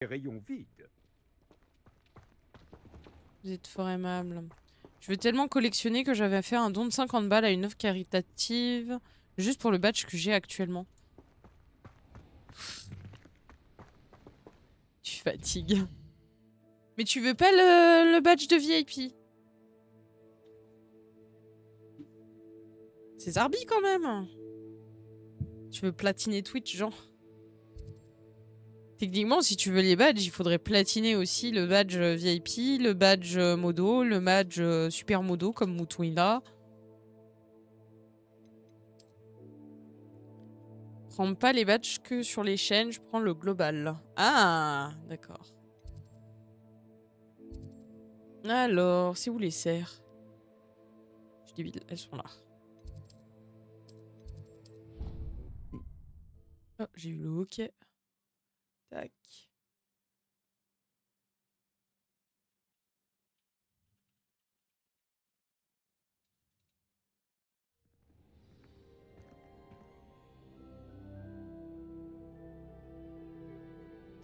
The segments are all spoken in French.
Les rayons vides. Vous êtes fort aimable. Je veux tellement collectionner que j'avais fait un don de 50 balles à une œuvre caritative juste pour le badge que j'ai actuellement. Tu fatigues. Mais tu veux pas le badge de VIP? C'est Zarbi quand même. Tu veux platiner Twitch, genre? Techniquement, si tu veux les badges, il faudrait platiner aussi le badge VIP, le badge modo, le badge super modo comme Mutwina. Prends pas les badges que sur les chaînes, je prends le global. Ah, d'accord. Alors, c'est où les serres? Je dis, elles sont là. Oh, j'ai eu le hockey. Tac.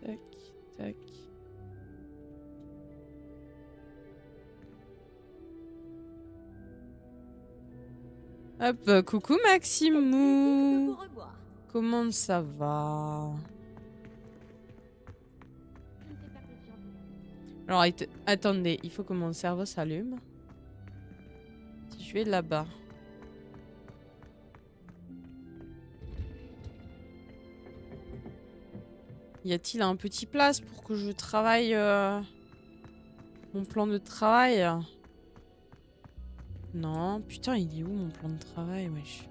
Tac, tac. Hop, coucou Maximou. Comment ça va? Alors, attendez, il faut que mon cerveau s'allume. Si je vais là-bas. Y a-t-il un petit place pour que je travaille mon plan de travail? Non, putain, il est où mon plan de travail, wesh?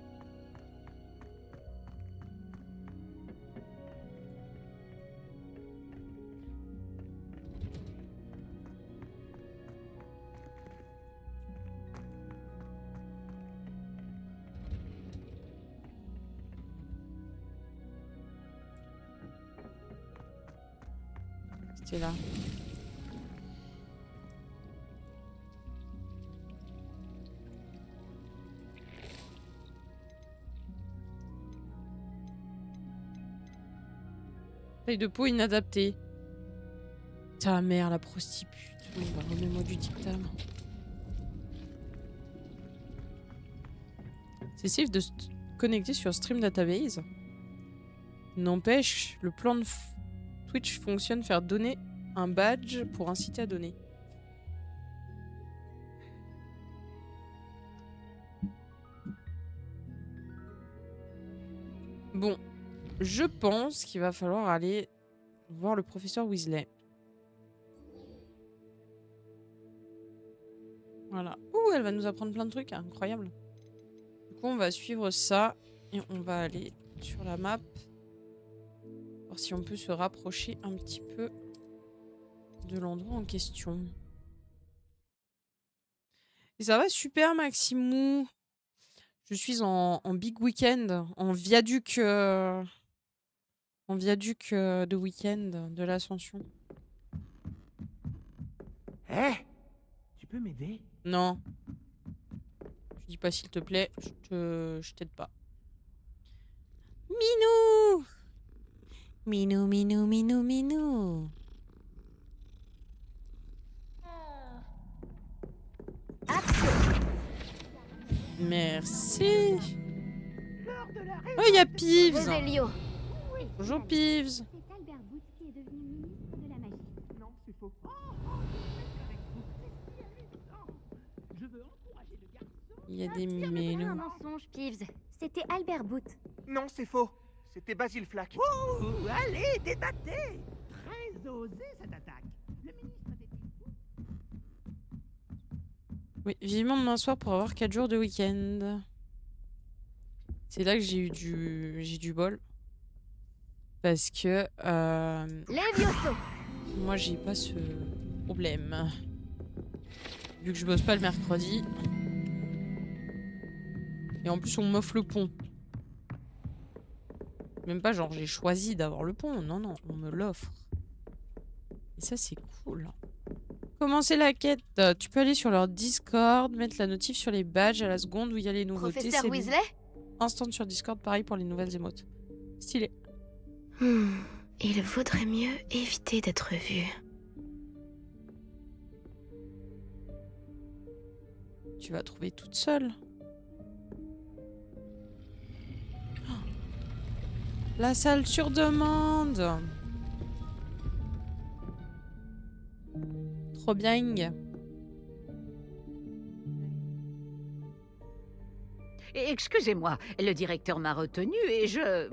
C'était là. Taille de peau inadaptée. Ta mère, la prostitute. Bon, bah, remets-moi du dictam. C'est safe de se connecter sur Stream Database. N'empêche, le plan de Twitch fonctionne faire donner un badge pour inciter à donner. Bon, je pense qu'il va falloir aller voir le professeur Weasley. Voilà. Ouh, elle va nous apprendre plein de trucs, hein, incroyable. Du coup, on va suivre ça et on va aller sur la map. Voir si on peut se rapprocher un petit peu de l'endroit en question. Et ça va super, Maximou. Je suis en big week-end, en viaduc de week-end de l'Ascension. Hé, tu peux m'aider? Non. Je dis pas s'il te plaît, je t'aide pas. Minou! Minou, minou, minou, minou. Merci. Oh, il y a Peeves. Revelio. Bonjour Peeves. C'est Albert Booth qui est devenu ministre de la magie. Non, c'est faux. Je veux encourager le garçon. Il y a des C'est un menus. mensonge, Peeves. C'était Albert Booth. Non, c'est faux. C'était Basile Flack. Ouh, allez, débattez. Très osé cette attaque. Le ministre était-il fou? Oui, vivement demain soir pour avoir 4 jours de week-end. C'est là que j'ai du bol. Parce que Levioso. moi j'ai pas ce problème. Vu que je bosse pas le mercredi. Et en plus on m'offre le pont. Même pas genre j'ai choisi d'avoir le pont. Non, non, on me l'offre. Et ça c'est cool. Commencer la quête. Tu peux aller sur leur Discord, mettre la notif sur les badges à la seconde où il y a les nouveautés. Professeur Weasley. Instant sur Discord, pareil pour les nouvelles émotes. Stylé. Il vaudrait mieux éviter d'être vu. Tu vas trouver toute seule. Oh. La salle sur demande. Trop bien. Excusez-moi, le directeur m'a retenu et je...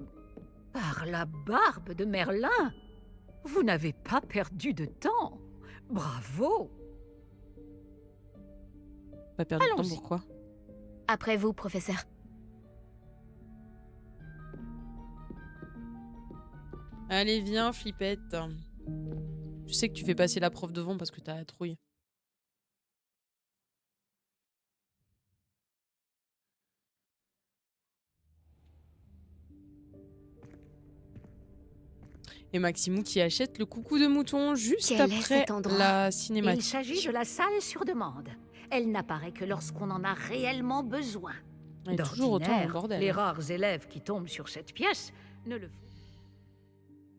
Par la barbe de Merlin, vous n'avez pas perdu de temps. Bravo. Pas perdu de temps, Allons-y. pourquoi? Après vous, professeur. Allez, viens, flippette. Je sais que tu fais passer la prof devant parce que t'as la trouille. Et Maximou qui achète le coucou de mouton juste Quel est après cet endroit? la Il cinématique. s'agit de la salle sur demande. Elle n'apparaît que lorsqu'on en a réellement besoin. Il y a toujours autant de D'ordinaire, bordel. les rares élèves qui tombent sur cette pièce ne le font.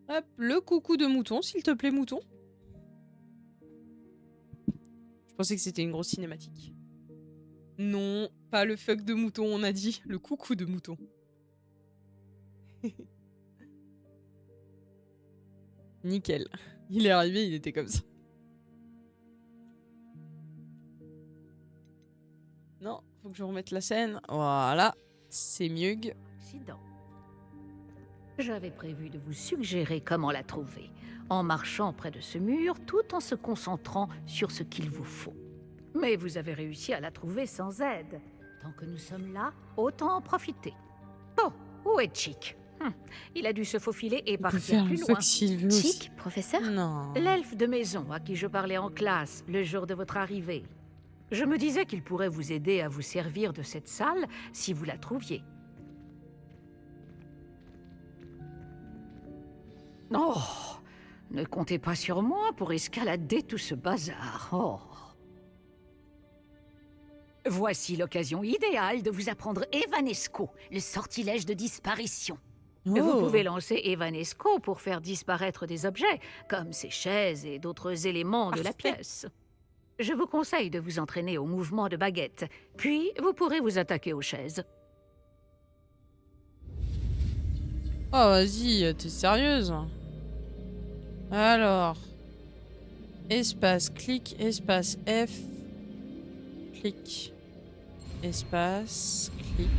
Hop, le coucou de mouton, s'il te plaît, mouton. Je pensais que c'était une grosse cinématique. Non, pas le fuck de mouton, on a dit. Le coucou de mouton. Nickel. Il est arrivé, il était comme ça. Non, faut que je remette la scène. Voilà, c'est mieux. Accident. J'avais prévu de vous suggérer comment la trouver, en marchant près de ce mur tout en se concentrant sur ce qu'il vous faut. Mais vous avez réussi à la trouver sans aide. Tant que nous sommes là, autant en profiter. Bon, où est Chick? Il a dû se faufiler et Il peut partir faire plus le loin. fuck s'il veut aussi. Chic, professeur? Non. L'elfe de maison à qui je parlais en classe le jour de votre arrivée. Je me disais qu'il pourrait vous aider à vous servir de cette salle si vous la trouviez. Oh, ne comptez pas sur moi pour escalader tout ce bazar. Oh. Voici l'occasion idéale de vous apprendre Evanesco, le sortilège de disparition. Vous Oh. pouvez lancer Evanesco pour faire disparaître des objets, comme ces chaises et d'autres éléments de la Parfait. pièce. Je vous conseille de vous entraîner au mouvement de baguette, puis vous pourrez vous attaquer aux chaises. Oh, vas-y, t'es sérieuse? Alors. Espace, clic, espace F. Clic. Espace, clic.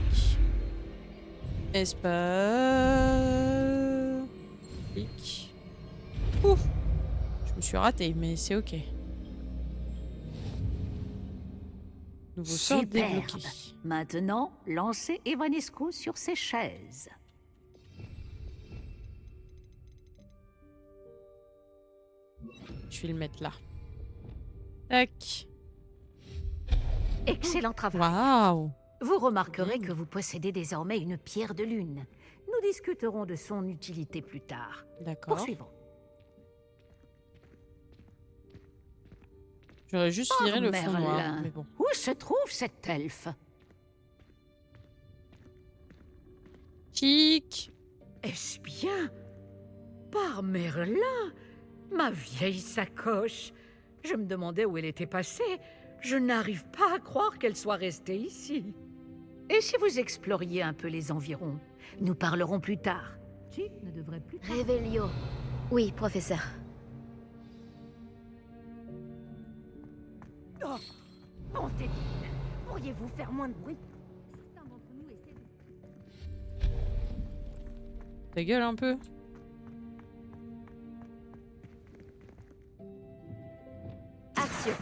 Espace. Clic. Ouh. Je me suis ratée, mais c'est ok. Nouveau sort Superbe. débloqué. Maintenant, lancez Evanesco sur ces chaises. Je vais le mettre là. Tac. Excellent travail. Waouh. Vous remarquerez que vous possédez désormais une pierre de lune. Nous discuterons de son utilité plus tard. D'accord. Poursuivons. J'aurais juste viré le fond noir, Merlin. mais bon. Où se trouve cet elfe? Chic. Est-ce bien? Par Merlin? Ma vieille sacoche. Je me demandais où elle était passée. Je n'arrive pas à croire qu'elle soit restée ici. Et si vous exploriez un peu les environs? Nous parlerons plus tard. Chick ne devrait plus tarder. Révélio. Oui, professeur. Oh, montez. Pourriez-vous faire moins de bruit? Certains d'entre nous essaient de... Ta gueule un peu. Action.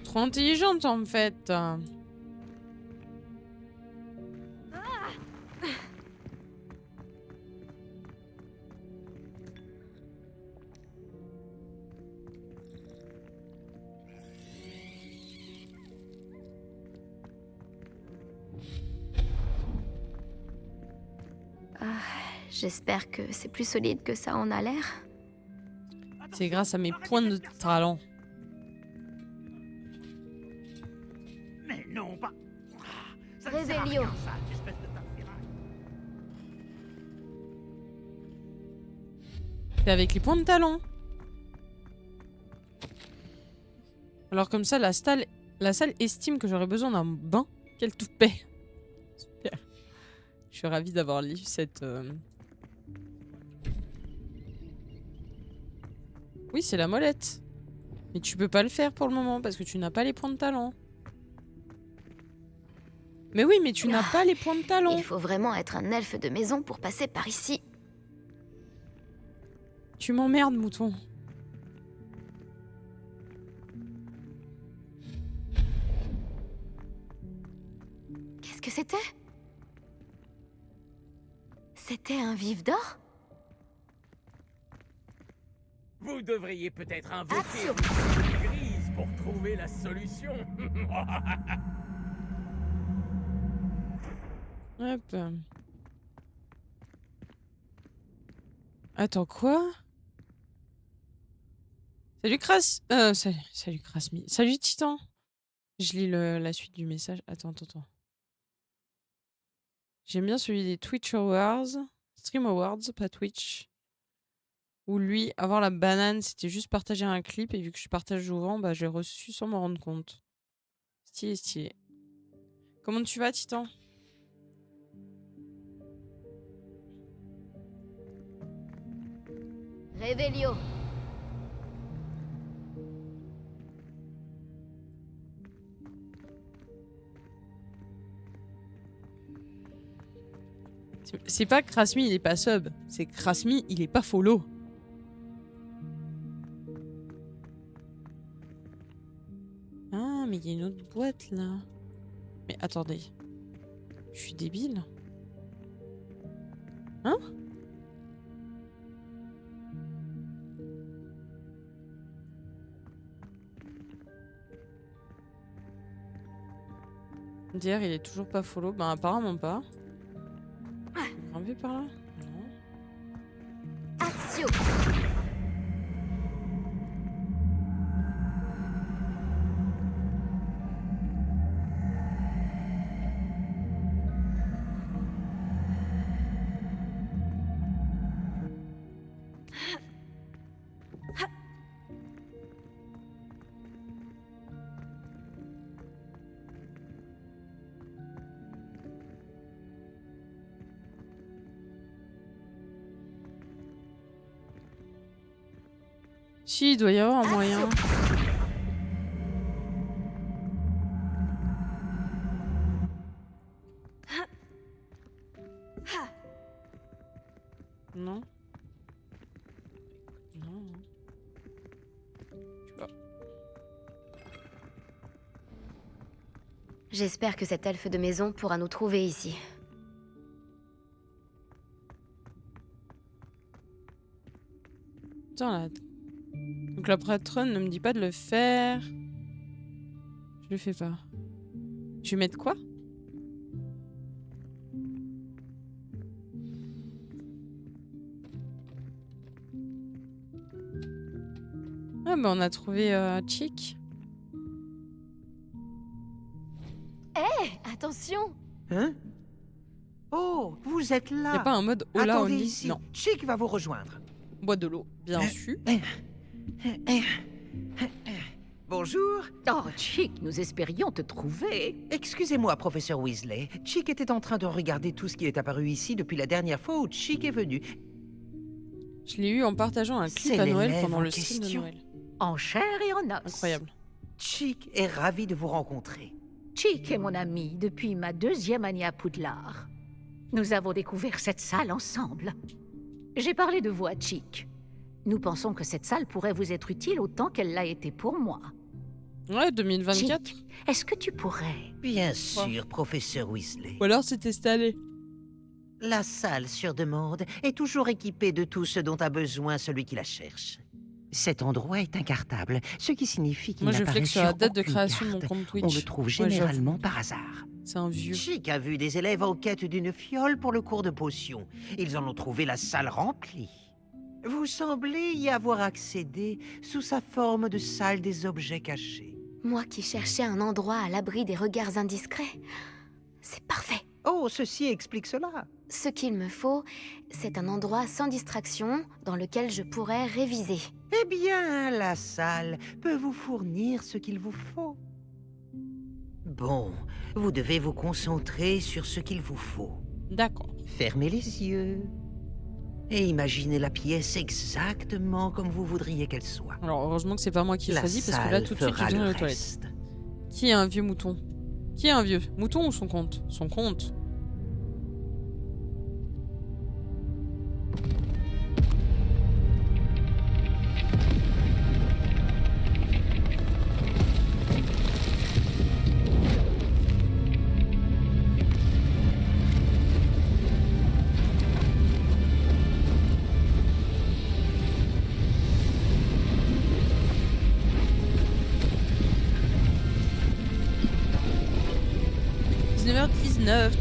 Trop intelligente en fait. J'espère que c'est plus solide que ça en a l'air. C'est grâce à mes points de talent. Mais non, pas... Revelio. Ça, espèce de tartiraille. C'est avec les points de talent. Alors comme ça, la salle estime que j'aurais besoin d'un bain. Quel toupet. Super. Je suis ravie d'avoir lu cette... Oui, c'est la molette. Mais tu peux pas le faire pour le moment parce que tu n'as pas les points de talent. Mais oui, mais tu n'as pas les points de talent. Il faut vraiment être un elfe de maison pour passer par ici. Tu m'emmerdes, mouton. Qu'est-ce que c'était? C'était un vif d'or? Vous devriez peut-être invoquer Action. une grise pour trouver la solution. Hop. Attends, quoi? Salut salut Krasmi. Salut Titan. Je lis la suite du message. Attends. J'aime bien celui des Twitch Awards. Stream Awards, pas Twitch. Où lui, avoir la banane, c'était juste partager un clip. Et vu que je partage souvent, bah j'ai reçu sans m'en rendre compte. Stylé. Comment tu vas, Titan? Revelio. C'est pas que Krasmi il est pas sub, c'est que Krasmi il est pas follow. Ah mais il y a une autre boîte là. Mais attendez. Je suis débile. Hein? Dire il est toujours pas follow. Ben apparemment pas. Grimper par là? Non. Action. Si, il doit y avoir un moyen. Non. Non. Je sais pas. J'espère que cet elfe de maison pourra nous trouver ici. Attends là. Donc la patronne ne me dit pas de le faire. Je le fais pas. Je vais mettre quoi? Ah bah on a trouvé Chick. Attention. Hein? Oh, vous êtes là. Y'a pas un mode Ola Attendez only? ici. Non. Chick va vous rejoindre. Bois de l'eau, bien sûr. Bonjour. Oh, Chick, nous espérions te trouver. Excusez-moi, professeur Weasley. Chick était en train de regarder tout ce qui est apparu ici depuis la dernière fois où Chick est venu. Je l'ai eu en partageant un clip C'est à Noël l'élève pendant en le stream de question. Noël. En chair et en os. Incroyable. Chick est ravi de vous rencontrer. Chick est mon ami depuis ma 2e année à Poudlard. Nous avons découvert cette salle ensemble. J'ai parlé de vous à Chick. Nous pensons que cette salle pourrait vous être utile autant qu'elle l'a été pour moi. Ouais, 2024. Chick, est-ce que tu pourrais... Bien sûr, professeur Weasley. Ou alors c'est installé. La salle sur demande est toujours équipée de tout ce dont a besoin celui qui la cherche. Cet endroit est incartable, ce qui signifie qu'il Moi je n'apparaît flex sur la sur date de aucune création de mon carte. compte Twitch. On le trouve Ouais, j'avoue. généralement par hasard. C'est un vieux. Chick a vu des élèves en quête d'une fiole pour le cours de potions. Ils en ont trouvé la salle remplie. Vous semblez y avoir accédé sous sa forme de salle des objets cachés. Moi qui cherchais un endroit à l'abri des regards indiscrets. C'est parfait. Oh, ceci explique cela. Ce qu'il me faut, c'est un endroit sans distraction dans lequel je pourrais réviser. Eh bien, la salle peut vous fournir ce qu'il vous faut. Bon, vous devez vous concentrer sur ce qu'il vous faut. D'accord. Fermez les yeux et imaginez la pièce exactement comme vous voudriez qu'elle soit. Alors, heureusement que c'est pas moi qui La choisis, parce que là, salle tout de suite, j'ai fera besoin le de toilette. reste. Qui est un vieux mouton? Qui est un vieux? Mouton ou son compte? Son compte.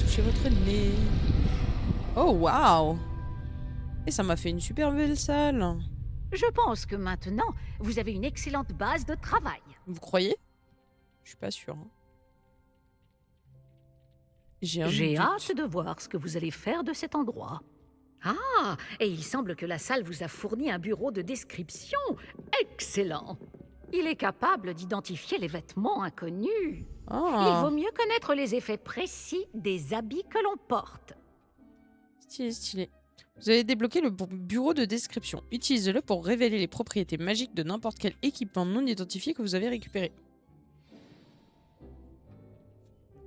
Touchez votre nez. Oh waouh! Et ça m'a fait une super belle salle. Je pense que maintenant, vous avez une excellente base de travail. Vous croyez? Je suis pas sûre. Hein. J'ai J'ai doute. hâte de voir ce que vous allez faire de cet endroit. Ah, et il semble que la salle vous a fourni un bureau de description. Excellent. Il est capable d'identifier les vêtements inconnus. Il Ah, vaut mieux connaître les effets précis des habits que l'on porte. stylé, stylé. Vous avez débloqué le bureau de description. Utilisez-le pour révéler les propriétés magiques de n'importe quel équipement non identifié que vous avez récupéré.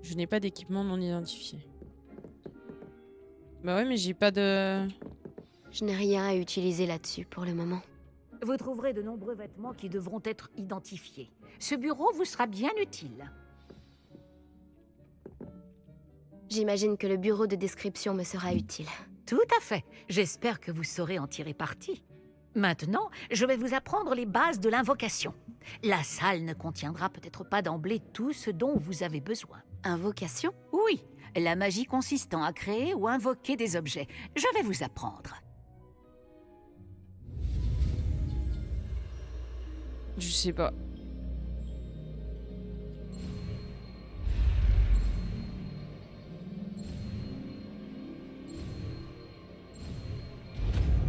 Je n'ai pas d'équipement non identifié. Bah ouais, mais j'ai pas de... Je n'ai rien à utiliser là-dessus pour le moment. Vous trouverez de nombreux vêtements qui devront être identifiés. Ce bureau vous sera bien utile. J'imagine que le bureau de description me sera utile. Tout à fait. J'espère que vous saurez en tirer parti. Maintenant, je vais vous apprendre les bases de l'invocation. La salle ne contiendra peut-être pas d'emblée tout ce dont vous avez besoin. Invocation? Oui, la magie consistant à créer ou invoquer des objets. Je vais vous apprendre. Je sais pas.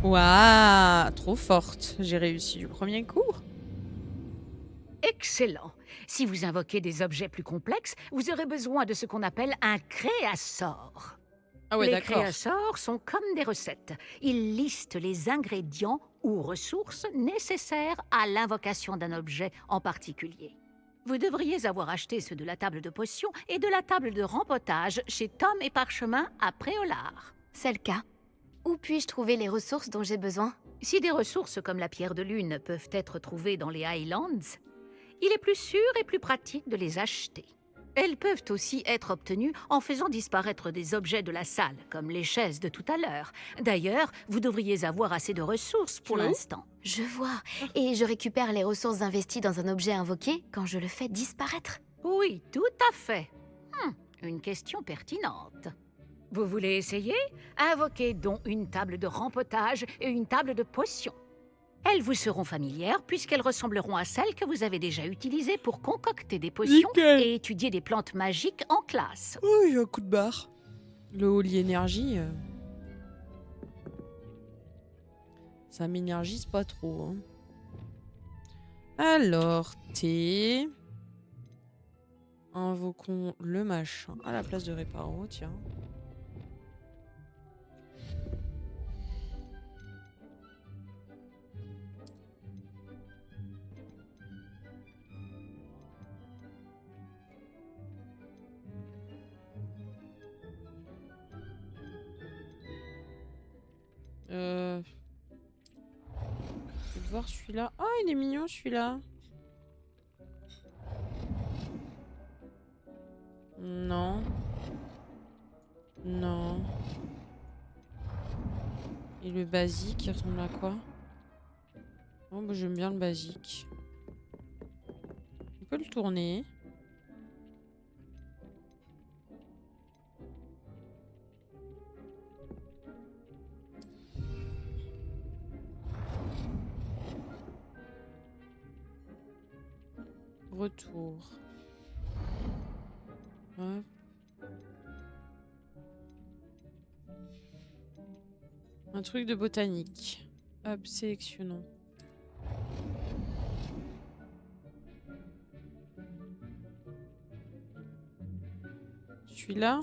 Waouh, trop forte. J'ai réussi du premier coup. Excellent. Si vous invoquez des objets plus complexes, vous aurez besoin de ce qu'on appelle un créasort. Ah ouais, Les d'accord. créasors sont comme des recettes. Ils listent les ingrédients ou ressources nécessaires à l'invocation d'un objet en particulier. Vous devriez avoir acheté ceux de la table de potions et de la table de rempotage chez Tom et Parchemin à Préolard. C'est le cas. Où puis-je trouver les ressources dont j'ai besoin? Si des ressources comme la pierre de lune peuvent être trouvées dans les Highlands, il est plus sûr et plus pratique de les acheter. Elles peuvent aussi être obtenues en faisant disparaître des objets de la salle, comme les chaises de tout à l'heure. D'ailleurs, vous devriez avoir assez de ressources pour Oui. l'instant. Je vois. Et je récupère les ressources investies dans un objet invoqué quand je le fais disparaître. Oui, tout à fait. Une question pertinente. Vous voulez essayer? Invoquez donc une table de rempotage et une table de potions. Elles vous seront familières puisqu'elles ressembleront à celles que vous avez déjà utilisées pour concocter des potions Nickel. et étudier des plantes magiques en classe. Oh, il y a un coup de barre. Le Holy Energy. Ça m'énergise pas trop. Hein. Alors, T. Invoquons le machin à la place de Réparo, tiens. Je vais voir celui-là. Ah, il est mignon celui-là. Non. Non. Et le basique, il ressemble à quoi? Oh, bah, j'aime bien le basique. On peut le tourner. Retour. Hop. Un truc de botanique. Hop, sélectionnons. Celui-là.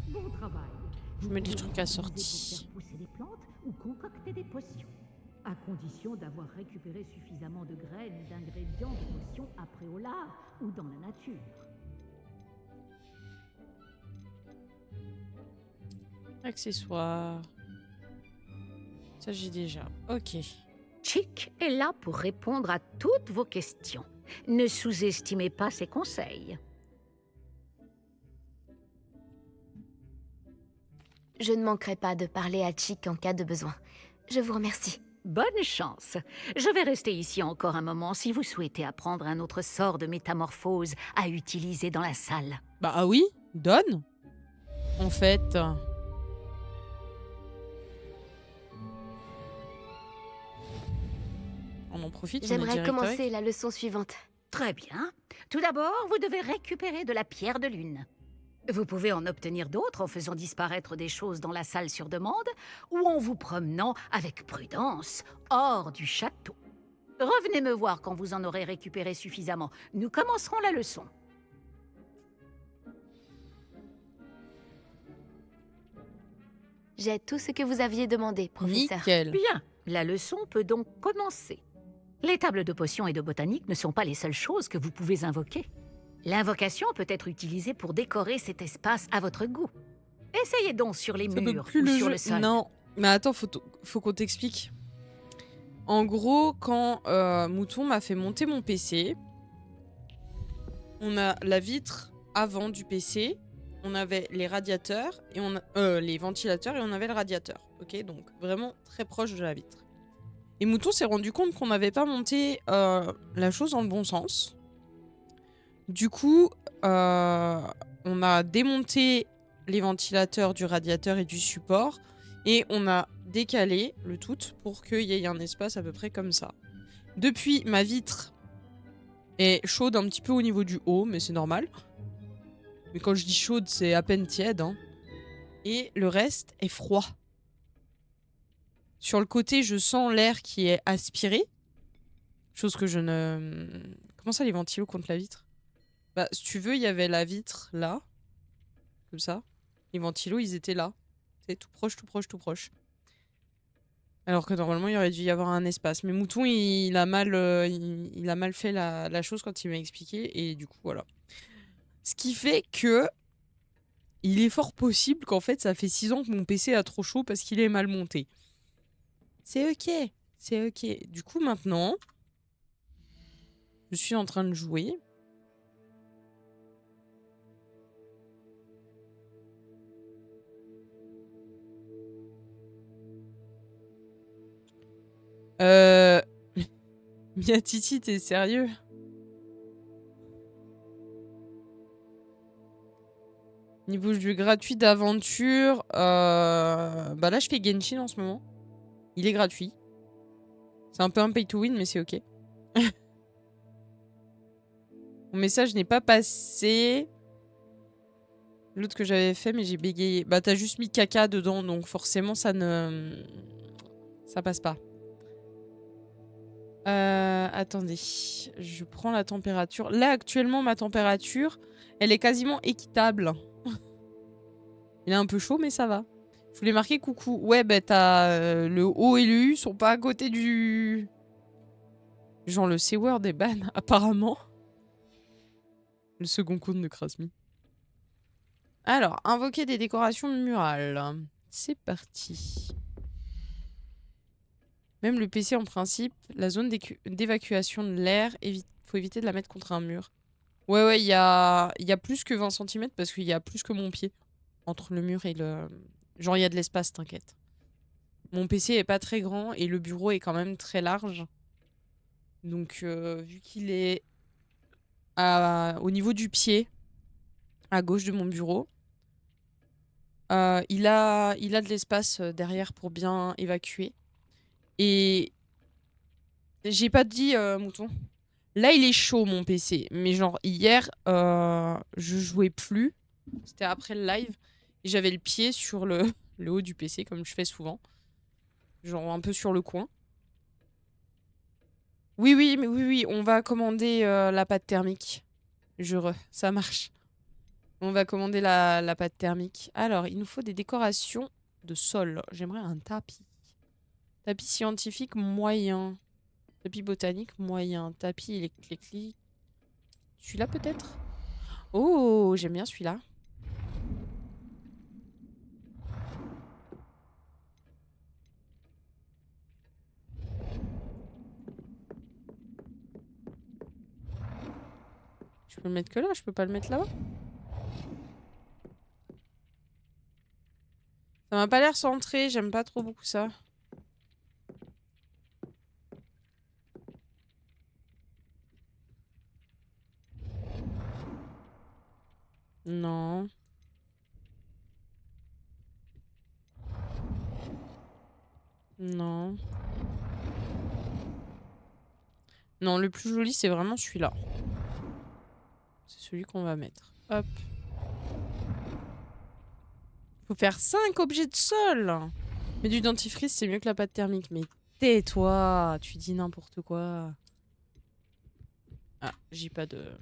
Bon travail. Je mets des trucs à Pour sortie. faire pousser des plantes ou concocter des potions. À condition d'avoir récupéré suffisamment de graines ou d'ingrédients de potions après au lard ou dans la nature. Accessoires. Ça, j'ai déjà. Ok. Chick est là pour répondre à toutes vos questions. Ne sous-estimez pas ses conseils. Je ne manquerai pas de parler à Chick en cas de besoin. Je vous remercie. Bonne chance. Je vais rester ici encore un moment si vous souhaitez apprendre un autre sort de métamorphose à utiliser dans la salle. Bah ah oui, donne. En fait. On en profite. On est J'aimerais direct commencer avec. la leçon suivante. Très bien. Tout d'abord, vous devez récupérer de la pierre de lune. Vous pouvez en obtenir d'autres en faisant disparaître des choses dans la salle sur demande ou en vous promenant avec prudence hors du château. Revenez me voir quand vous en aurez récupéré suffisamment. Nous commencerons la leçon. J'ai tout ce que vous aviez demandé, professeur. Nickel. Bien, la leçon peut donc commencer. Les tables de potions et de botanique ne sont pas les seules choses que vous pouvez invoquer. L'invocation peut être utilisée pour décorer cet espace à votre goût. Essayez donc sur les Ça peut murs plus ou le sur jeu. le sol. Non, mais attends, faut qu'on t'explique. En gros, quand Mouton m'a fait monter mon PC, on a la vitre avant du PC, on avait les radiateurs et les ventilateurs et on avait le radiateur. Ok, donc vraiment très proche de la vitre. Et Mouton s'est rendu compte qu'on n'avait pas monté la chose dans le bon sens. Du coup, on a démonté les ventilateurs du radiateur et du support et on a décalé le tout pour qu'il y ait un espace à peu près comme ça. Depuis, ma vitre est chaude un petit peu au niveau du haut, mais c'est normal. Mais quand je dis chaude, c'est à peine tiède. Hein. Et le reste est froid. Sur le côté, je sens l'air qui est aspiré. Chose que je ne... Comment ça, les ventilos contre la vitre? Bah, si tu veux, il y avait la vitre là. Comme ça. Les ventilos, ils étaient là. C'est tout proche, tout proche, tout proche. Alors que normalement, il aurait dû y avoir un espace. Mais Mouton, il a mal fait la chose quand il m'a expliqué. Et du coup, voilà. Ce qui fait que... Il est fort possible qu'en fait, ça fait 6 ans que mon PC a trop chaud parce qu'il est mal monté. C'est ok. C'est ok. Du coup, maintenant... Je suis en train de jouer. Miatiti, t'es sérieux? Niveau jeu gratuit d'aventure, bah là je fais Genshin en ce moment. Il est gratuit. C'est un peu un pay to win, mais c'est ok. Mon message n'est pas passé. L'autre que j'avais fait, mais j'ai bégayé. Bah t'as juste mis caca dedans, donc forcément ça passe pas. Attendez, je prends la température. Là, actuellement, ma température, elle est quasiment équitable. Il est un peu chaud, mais ça va. Je voulais marquer coucou. Ouais, bah t'as le O et le U sont pas à côté du... Genre le C-word est ban, apparemment. Le second compte de Krasmi. Alors, invoquer des décorations murales. C'est parti. Même le PC en principe, la zone d'évacuation de l'air, faut éviter de la mettre contre un mur. Ouais, il y a plus que 20 cm parce qu'il y a plus que mon pied entre le mur et le... Genre, il y a de l'espace, t'inquiète. Mon PC est pas très grand et le bureau est quand même très large. Donc, vu qu'il est au niveau du pied, à gauche de mon bureau, Il a de l'espace derrière pour bien évacuer. Et j'ai pas dit mouton. Là, il est chaud mon PC. Mais genre hier, je jouais plus. C'était après le live. Et j'avais le pied sur le haut du PC comme je fais souvent. Genre un peu sur le coin. Oui, oui, mais oui, oui, on va commander la pâte thermique. Ça marche. On va commander la pâte thermique. Alors, il nous faut des décorations de sol. J'aimerais un tapis. Tapis scientifique moyen. Tapis botanique moyen. Tapis électrique. Celui-là peut-être? Oh, j'aime bien celui-là. Je peux le mettre que là, je peux pas le mettre là-bas. Ça m'a pas l'air centré, j'aime pas trop beaucoup ça. Non. Non. Non, le plus joli, c'est vraiment celui-là. C'est celui qu'on va mettre. Hop. Faut faire 5 objets de sol. Mais du dentifrice, c'est mieux que la pâte thermique. Mais tais-toi, tu dis n'importe quoi. Ah, j'ai pas de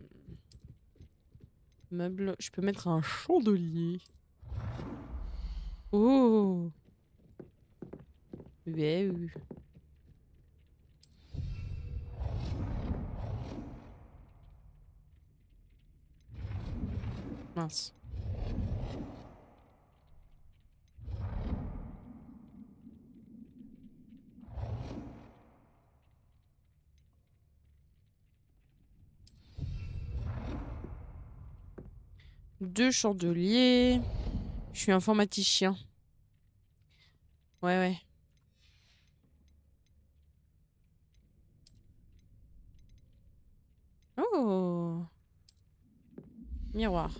meuble. Je peux mettre un chandelier. Oh. Ouais. Mince. Deux chandeliers. Je suis informaticien. Ouais. Oh. Miroir.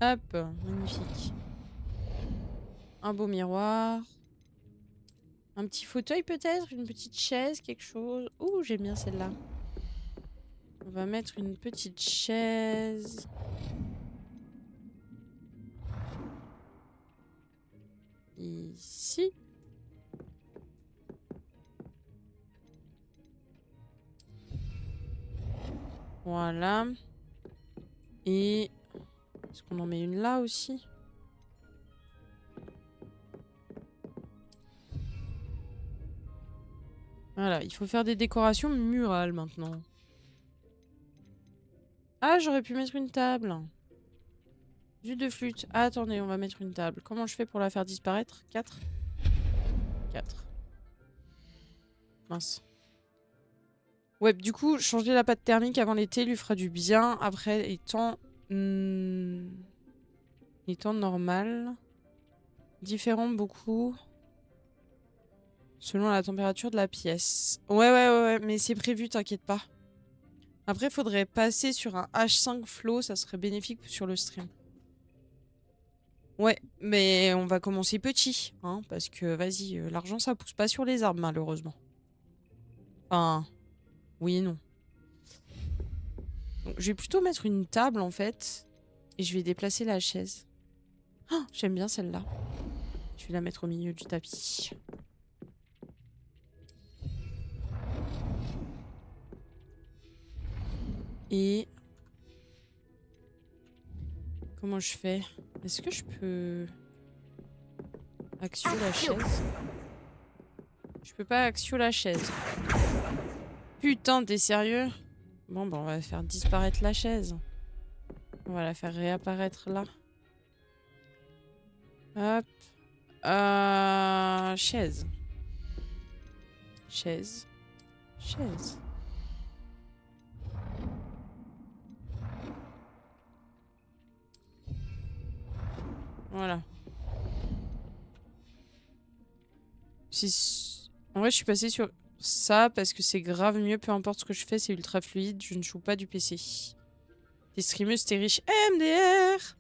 Hop, magnifique. Un beau miroir. Un petit fauteuil peut-être, une petite chaise, quelque chose. Ouh, j'aime bien celle-là. On va mettre une petite chaise. Ici. Voilà. Et... est-ce qu'on en met une là aussi? Voilà, il faut faire des décorations murales maintenant. Ah, j'aurais pu mettre une table. Jus de flûte. Ah, attendez, on va mettre une table. Comment je fais pour la faire disparaître? 4. Mince. Ouais, du coup, changer la pâte thermique avant l'été lui fera du bien. Après, étant normal. Différent beaucoup. Selon la température de la pièce. Ouais, mais c'est prévu, t'inquiète pas. Après, faudrait passer sur un H5 flow, ça serait bénéfique sur le stream. Ouais, mais on va commencer petit, hein, parce que, vas-y, l'argent, ça pousse pas sur les arbres, malheureusement. Enfin, oui et non. Donc, je vais plutôt mettre une table, en fait, et je vais déplacer la chaise. Oh, j'aime bien celle-là. Je vais la mettre au milieu du tapis. Et... comment je fais? Est-ce que je peux... axio la chaise? Je peux pas axio la chaise. Putain, t'es sérieux? Bon, bah on va faire disparaître la chaise. On va la faire réapparaître là. Hop. Chaise. Chaise. Chaise. Voilà. En vrai, je suis passée sur ça parce que c'est grave mieux. Peu importe ce que je fais, c'est ultra fluide. Je ne joue pas du PC. T'es streameuse, t'es riche. MDR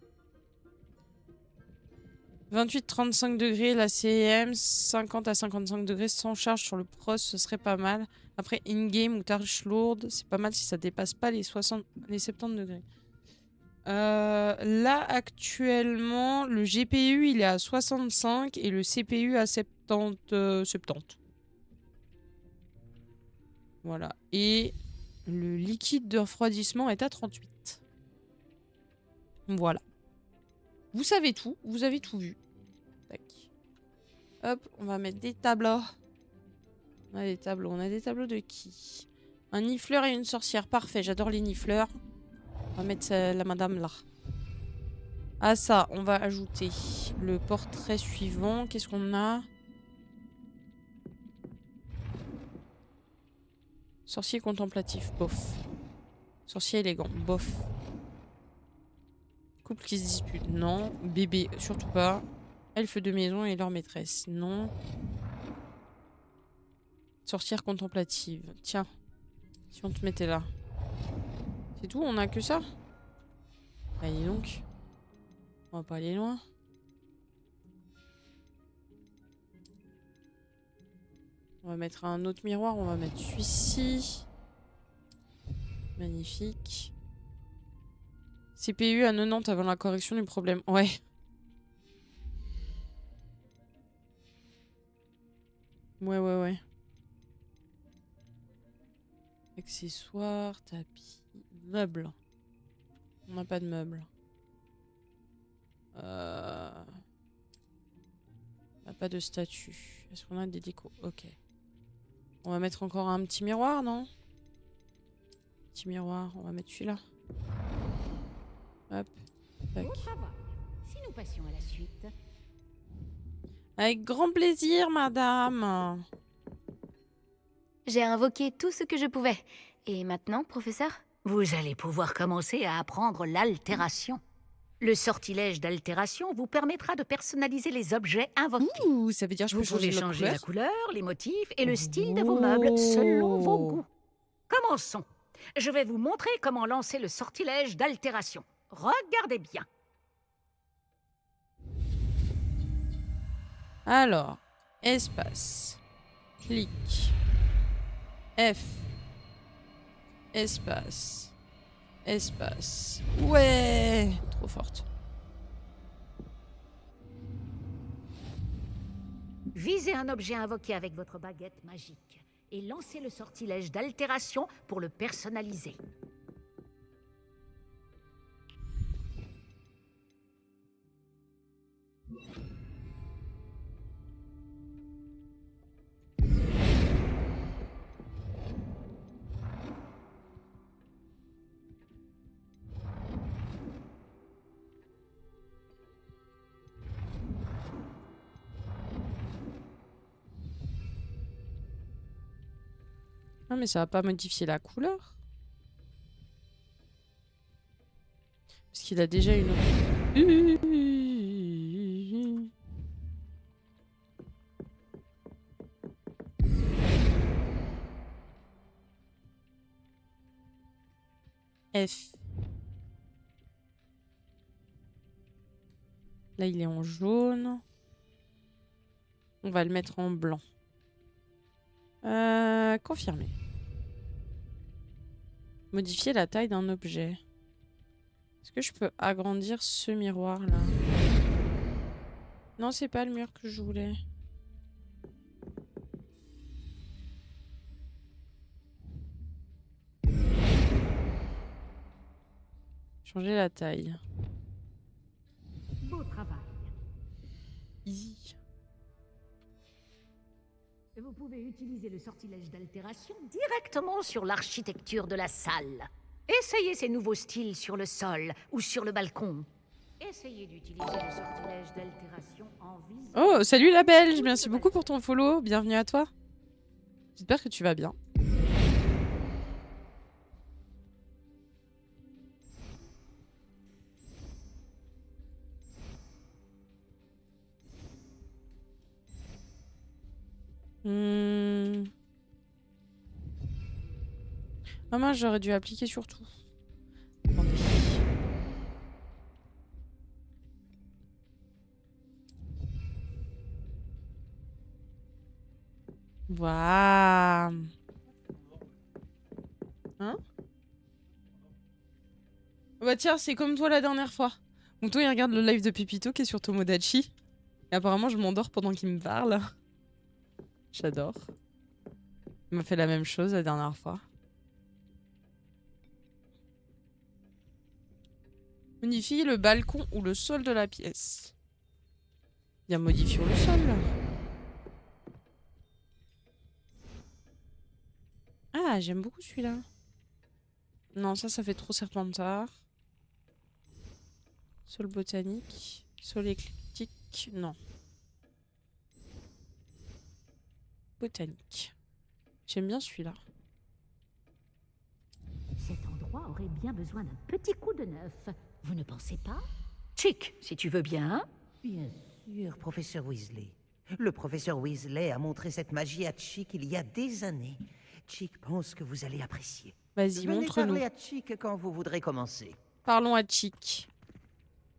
28-35 degrés, la CM, 50 à 55 degrés sans charge sur le pros, ce serait pas mal. Après, in-game ou tâche lourde, c'est pas mal si ça dépasse pas les 70 degrés. Là, actuellement, le GPU, il est à 65 et le CPU à 70. Voilà. Et le liquide de refroidissement est à 38. Voilà. Vous savez tout. Vous avez tout vu. Tac. Hop, on va mettre des tableaux. On a des tableaux. On a des tableaux de qui? Un nifleur et une sorcière. Parfait, j'adore les nifleurs. On va mettre la madame là. À ça, on va ajouter le portrait suivant. Qu'est-ce qu'on a? Sorcier contemplatif, bof. Sorcier élégant, bof. Couple qui se dispute, non. Bébé, surtout pas. Elfe de maison et leur maîtresse, non. Sorcière contemplative, tiens. Si on te mettait là. C'est tout, on a que ça? Allez donc. On va pas aller loin. On va mettre un autre miroir, on va mettre celui-ci. Magnifique. CPU à 90 avant la correction du problème. Ouais. Ouais. Accessoires, tapis, meubles. On n'a pas de meubles. On n'a pas de statue. Est-ce qu'on a des décos? Ok. On va mettre encore un petit miroir, non? Petit miroir, on va mettre celui-là. Hop. Tac. Bon travail. Si nous passions à la suite. Avec grand plaisir, madame. J'ai invoqué tout ce que je pouvais. Et maintenant, professeur? Vous allez pouvoir commencer à apprendre l'altération. Le sortilège d'altération vous permettra de personnaliser les objets invoqués. Ouh, ça veut dire que je Vous peux pouvez changer changer la la couleur. couleur, les motifs et le style de vos meubles selon vos goûts. Commençons. Je vais vous montrer comment lancer le sortilège d'altération. Regardez bien. Alors, espace. Clic. F. Espace. Espace. Ouais, trop forte. Visez un objet invoqué avec votre baguette magique et lancez le sortilège d'altération pour le personnaliser. Ah, mais ça va pas modifier la couleur. Parce qu'il a déjà une... F. Là, il est en jaune. On va le mettre en blanc. Confirmer. Modifier la taille d'un objet. Est-ce que je peux agrandir ce miroir là? Non, c'est pas le mur que je voulais. Changer la taille. Beau travail. Easy. Vous pouvez utiliser le sortilège d'altération directement sur l'architecture de la salle. Essayez ces nouveaux styles sur le sol ou sur le balcon. Essayez d'utiliser le sortilège d'altération en visant... Oh, salut la Belge! Merci beaucoup pour ton follow. Bienvenue à toi. J'espère que tu vas bien. Ah mince, j'aurais dû appliquer sur tout. Attendez. Waouh. Hein? Bah tiens, c'est comme toi la dernière fois. Mouton il regarde le live de Pépito qui est sur Tomodachi. Et apparemment je m'endors pendant qu'il me parle. J'adore. Il m'a fait la même chose la dernière fois. Modifie le balcon ou le sol de la pièce. Bien, modifions le sol. Ah, j'aime beaucoup celui-là. Non, ça fait trop Serpentard. Sol botanique. Sol éclectique. Non. Botanique. J'aime bien celui-là. Cet endroit aurait bien besoin d'un petit coup de neuf. Vous ne pensez pas? Chic, si tu veux bien. Bien sûr, professeur Weasley. Le professeur Weasley a montré cette magie à Chick il y a des années. Chick pense que vous allez apprécier. Vas-y, Venez montre-nous. parler à Chick quand vous voudrez commencer. Parlons à Chick.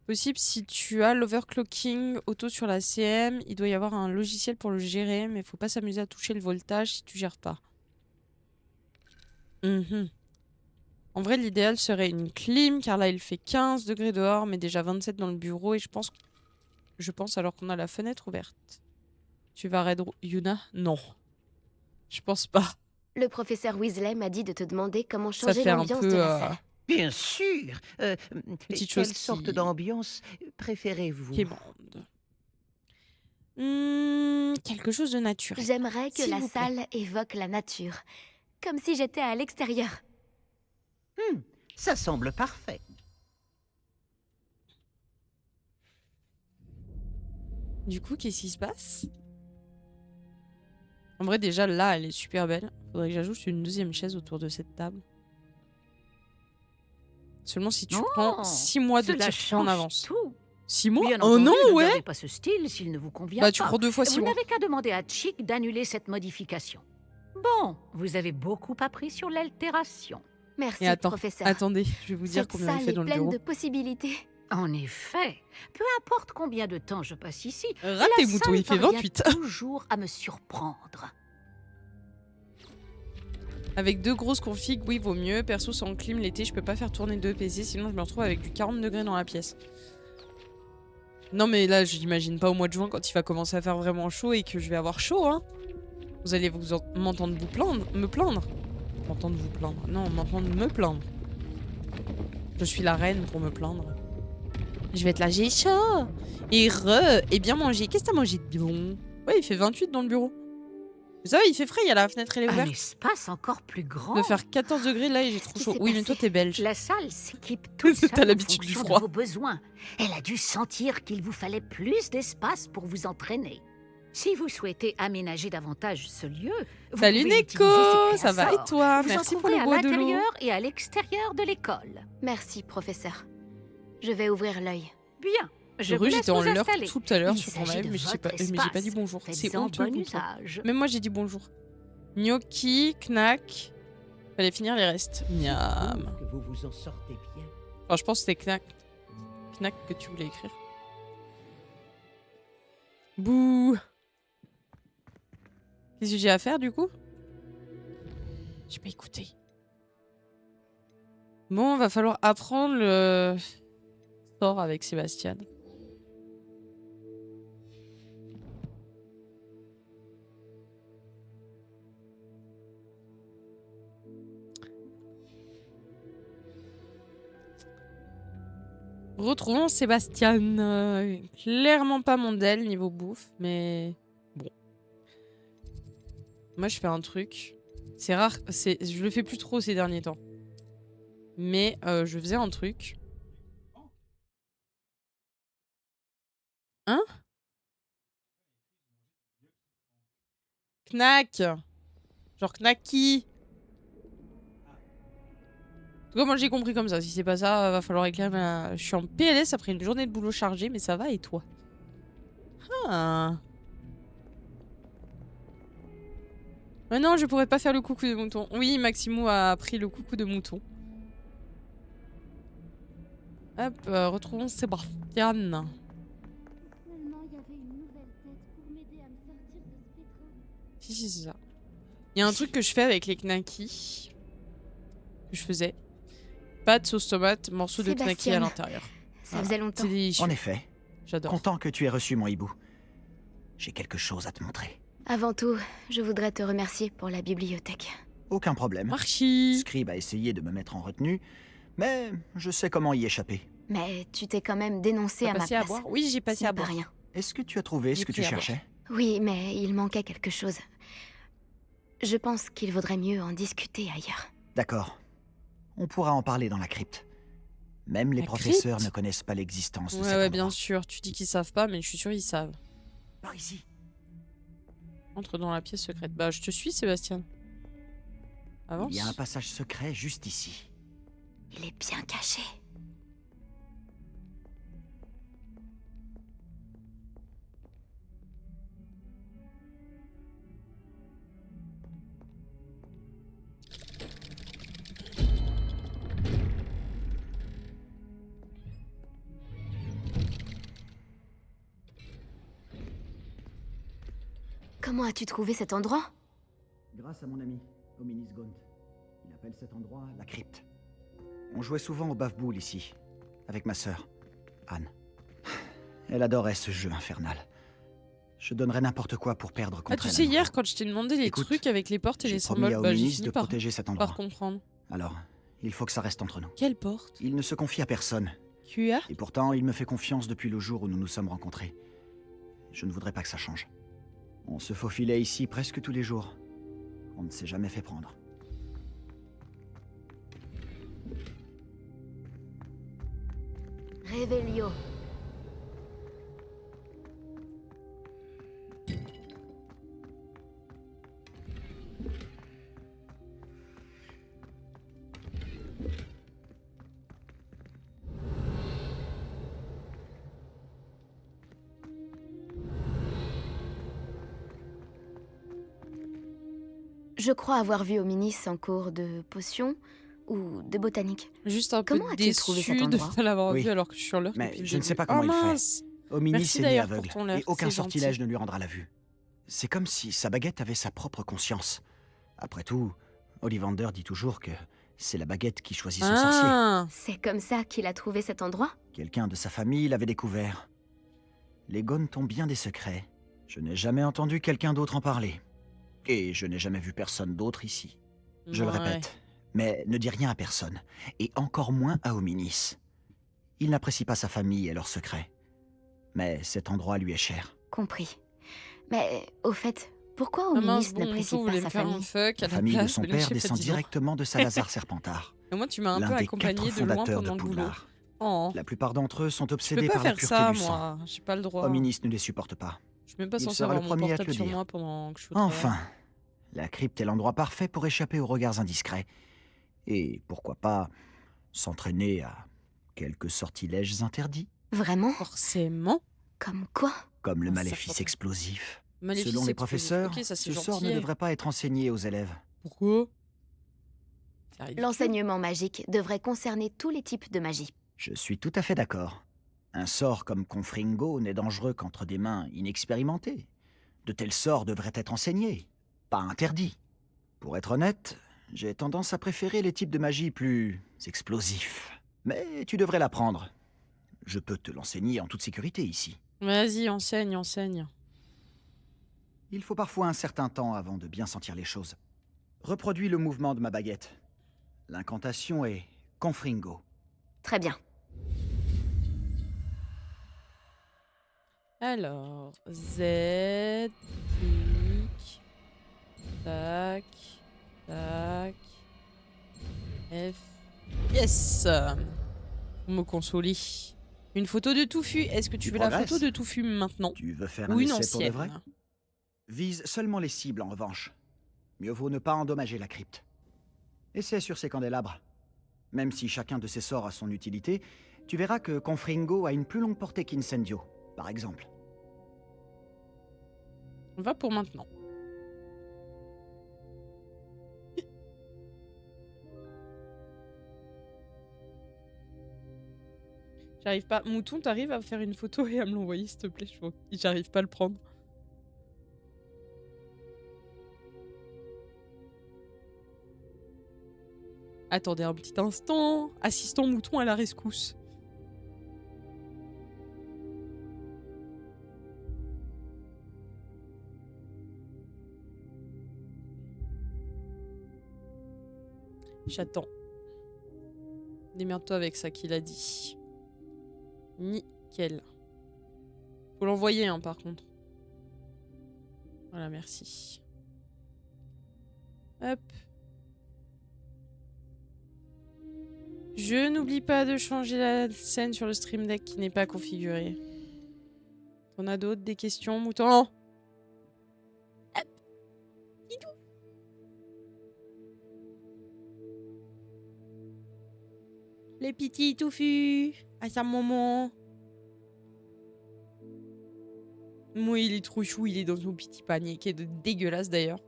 Possible si tu as l'overclocking auto sur la CM, il doit y avoir un logiciel pour le gérer, mais faut pas s'amuser à toucher le voltage si tu gères pas. En vrai, l'idéal serait une clim, car là il fait 15 degrés dehors, mais déjà 27 dans le bureau, et je pense alors qu'on a la fenêtre ouverte. Tu vas raid Yuna? Non. Je pense pas. Le professeur Weasley m'a dit de te demander comment Ça changer fait un l'ambiance peu, de la salle. Bien sûr. Petite Quelle chose sorte qui- d'ambiance préférez-vous? Quémande. Quelque chose de naturel. J'aimerais que S'il la vous plaît. salle évoque la nature. Comme si j'étais à l'extérieur. Ça semble parfait. Du coup, qu'est-ce qui se passe? En vrai, déjà, là, elle est super belle. Faudrait que j'ajoute une deuxième chaise autour de cette table. Seulement si tu Non, prends 6 mois de Cela tir en change avance. tout. 6 mois? Bien Oh entendu, non, ne ouais! gardez pas ce style s'il ne vous convient Bah, pas. tu prends 2 fois 6 Vous mois. n'avez qu'à demander à Chick d'annuler cette modification. Bon, vous avez beaucoup appris sur l'altération. Merci, Et attends, professeur. attendez, je vais vous dire Cette combien il salle fait est dans le pleine bureau. de possibilités. En effet, peu importe combien de temps je passe ici, Raté, la Mouton, salle il fait parvient 28. toujours à me surprendre. Avec 2 grosses configs, oui, vaut mieux. Perso, sans clim, l'été, je peux pas faire tourner 2 PC, sinon je me retrouve avec du 40 degrés dans la pièce. Non, mais là, je l'imagine pas au mois de juin quand il va commencer à faire vraiment chaud et que je vais avoir chaud, hein. Vous allez m'entendre vous plaindre, me plaindre. M'entendre vous plaindre. Non, m'entendre me plaindre. Je suis la reine pour me plaindre. Je vais être là, j'ai chaud. Et bien manger. Qu'est-ce que t'as mangé de bon? Ouais, il fait 28 dans le bureau. Mais ça va, il fait frais, il y a la fenêtre, elle est Un ouverte. espace encore plus grand. De faire 14 degrés là et j'ai trop qui chaud. s'est Oui, mais passé? toi t'es belge. La salle s'équipe toute T'as seule en l'habitude du fonction froid. de vos besoins. Elle a dû sentir qu'il vous fallait plus d'espace pour vous entraîner. Si vous souhaitez aménager davantage ce lieu, vous Salut pouvez Neko, utiliser ces ça va et créassors. toi? Vous Merci en pour trouverez le à bois de l'eau. l'intérieur et à l'extérieur de l'école. Merci, professeur. Je vais ouvrir l'œil. Bien, je vous Heureux, laisse j'étais vous en l'heure installer. tout à l'heure Il sur ton s'agit live, de mais j'ai votre pas dit espace. bonjour. C'est Faites-en honteux bon pour toi. usage. Même moi j'ai dit bonjour. Gnocchi, knack. Fallait finir les restes. Miam. Que vous vous en sortez bien. Enfin, je pense que c'était knack. Knack que tu voulais écrire. Bouh. Qu'est-ce que j'ai à faire du coup? J'ai pas écouté. Bon, va falloir apprendre le sort avec Sébastien. Retrouvons Sébastien. Clairement pas mon del niveau bouffe, mais bon. Moi, je fais un truc. C'est rare, je le fais plus trop ces derniers temps. Mais je faisais un truc. Hein? Knack. Genre knacky. En tout cas, moi j'ai compris comme ça. Si c'est pas ça, va falloir réclamer. Je suis en PLS après une journée de boulot chargée, mais ça va et toi? Ah. Mais non, je pourrais pas faire le coucou de mouton. Oui, Maximo a pris le coucou de mouton. Hop, retrouvons Sébastien. Seulement, il y avait une nouvelle tête pour m'aider à me sortir de ce pétrin. Si, c'est ça. Il y a un truc que je fais avec les knackis. Que je faisais. Pâte, sauce tomate, morceaux de knacky à Sébastien. l'intérieur. Ça faisait longtemps. C'est délicieux. En effet, J'adore. content que tu aies reçu mon hibou. J'ai quelque chose à te montrer. Avant tout, je voudrais te remercier pour la bibliothèque. Aucun problème. Marchi. Scribe a essayé de me mettre en retenue, mais je sais comment y échapper. Mais tu t'es quand même dénoncé T'as à ma passé à place. boire? Oui, j'ai passé Ce n'est à pas boire. rien. Est-ce que tu as trouvé ce J'ai que tu pris à boire. cherchais? Oui, mais il manquait quelque chose. Je pense qu'il vaudrait mieux en discuter ailleurs. D'accord. On pourra en parler dans la crypte. Même les La professeurs crypte ne connaissent pas l'existence de Ouais, cet ouais, endroit. bien sûr. Tu dis qu'ils savent pas, mais je suis sûre qu'ils savent. Par ici. Entre dans la pièce secrète. Bah, je te suis, Sébastien. Avance. Il y a un passage secret juste ici. Il est bien caché. Comment as-tu trouvé cet endroit? Grâce à mon ami, Ominis Gaunt. Il appelle cet endroit la crypte. On jouait souvent au bave-boule ici, avec ma sœur, Anne. Elle adorait ce jeu infernal. Je donnerais n'importe quoi pour perdre contre Ah, tu elle à sais, nouveau. hier, quand je t'ai demandé les Écoute, trucs avec les portes et J'ai les promis symboles, à bah, j'ai Ominis fini de par, protéger cet par endroit. comprendre. Alors, il faut que ça reste entre nous. Quelle porte? Il ne se confie à personne. QA? Et pourtant, il me fait confiance depuis le jour où nous nous sommes rencontrés. Je ne voudrais pas que ça change. On se faufilait ici presque tous les jours. On ne s'est jamais fait prendre. Revelio. Je crois avoir vu Ominis en cours de potions ou de botanique. Juste un peu Comment as-tu trouvé cet déçu de endroit? pas l'avoir Oui. vu alors que je suis sur l'heure. Mais depuis le je ne sais début. pas comment Oh il fait. mince. Ominis Merci est né d'ailleurs pour aveugle, ton lettre, et aucun c'est sortilège gentil. ne lui rendra la vue. C'est comme si sa baguette avait sa propre conscience. Après tout, Ollivander dit toujours que c'est la baguette qui choisit son sorcier. Ah, C'est comme ça qu'il a trouvé cet endroit? Quelqu'un de sa famille l'avait découvert. Les Gaunt ont bien des secrets. Je n'ai jamais entendu quelqu'un d'autre en parler. Et je n'ai jamais vu personne d'autre ici. Je le ouais. répète, mais ne dis rien à personne, et encore moins à Ominis. Il n'apprécie pas sa famille et leurs secrets. Mais cet endroit lui est cher. Compris. Mais au fait, pourquoi Ah Ominis mince, bon, n'apprécie Monto pas voulait sa me faire un famille? fuck à La la famille de place son de père l'Égypte, descend dis donc. directement de Salazar Serpentard, Et moi, tu m'as un peu l'un des accompagné 4 de loin fondateurs de pendant le boulot. Poudlard. Oh, La plupart d'entre eux sont je peux obsédés pas par la faire pureté ça, du sang. moi. J'ai pas le droit. Ominis ne les supporte pas. Je suis même pas Il censé sera le avoir mon premier à te portable le sur dire. moi pendant que je suis au travail. Enfin, la crypte est l'endroit parfait pour échapper aux regards indiscrets. Et pourquoi pas s'entraîner à quelques sortilèges interdits, Vraiment? Forcément. Comme quoi? comme le Ah, maléfice serpentard. explosif. Maléfice Selon les explosif. professeurs, Ok, ça c'est ce sort ne gentil. devrait pas être enseigné aux élèves. Pourquoi? C'est ridicule. L'enseignement magique devrait concerner tous les types de magie. Je suis tout à fait d'accord. Un sort comme Confringo n'est dangereux qu'entre des mains inexpérimentées. De tels sorts devraient être enseignés, pas interdits. Pour être honnête, j'ai tendance à préférer les types de magie plus explosifs. Mais tu devrais l'apprendre. Je peux te l'enseigner en toute sécurité ici. Vas-y, enseigne, enseigne. Il faut parfois un certain temps avant de bien sentir les choses. Reproduis le mouvement de ma baguette. L'incantation est Confringo. Très bien. Alors, Z, clic, tac, tac, F. Yes! Pour me consoler. Une photo de Touffu. Est-ce que tu Tu veux la progresses. photo de Touffu maintenant? Tu veux faire Ou un une essai pour de vrai? ancienne? Vise seulement les cibles en revanche. Mieux vaut ne pas endommager la crypte. Essaie sur ces candélabres. Même si chacun de ces sorts a son utilité, tu verras que Confringo a une plus longue portée qu'Incendio, par exemple. On va pour maintenant. J'arrive pas. Mouton, t'arrives à faire une photo et à me l'envoyer, s'il te plaît? J'arrive pas à le prendre. Attendez un petit instant. Assistant mouton à la rescousse. J'attends. Démerde-toi avec ça qu'il a dit. Nickel. Faut l'envoyer, hein, par contre. Voilà, merci. Hop. Je n'oublie pas de changer la scène sur le Stream Deck qui n'est pas configurée. T'en as d'autres, des questions, mouton? Hop. Bidou. Les petits touffus. À sa maman. Moi, il est trop chou, il est dans son petit panier, qui est dégueulasse d'ailleurs.